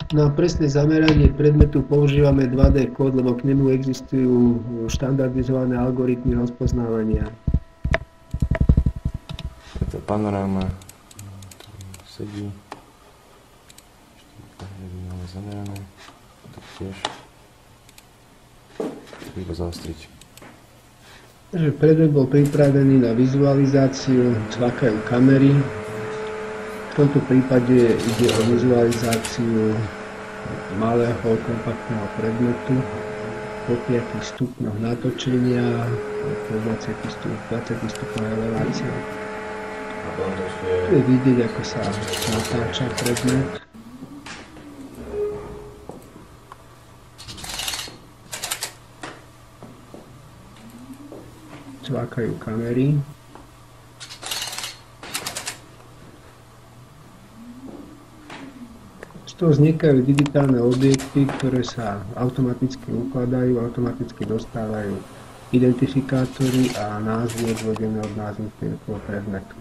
Na presné zameranie predmetu používame 2D kód, lebo k nemu existujú štandardizované algoritmy rozpoznávania. Je to panoráma, sedí, máme zamerané, tak tiež, iba zaostriť. Takže predmet bol pripravený na vizualizáciu, cvakajú kamery. V tomto prípade ide o vizualizáciu malého kompaktného predmetu po 5 stupňoch natočenia, po 20 stupňov elevácie. Tu je vidieť, ako sa natáča predmet. Cvakajú kamery. Z toho vznikajú digitálne objekty, ktoré sa automaticky ukladajú, automaticky dostávajú identifikátory a názvy odvodené od názvu predmetu.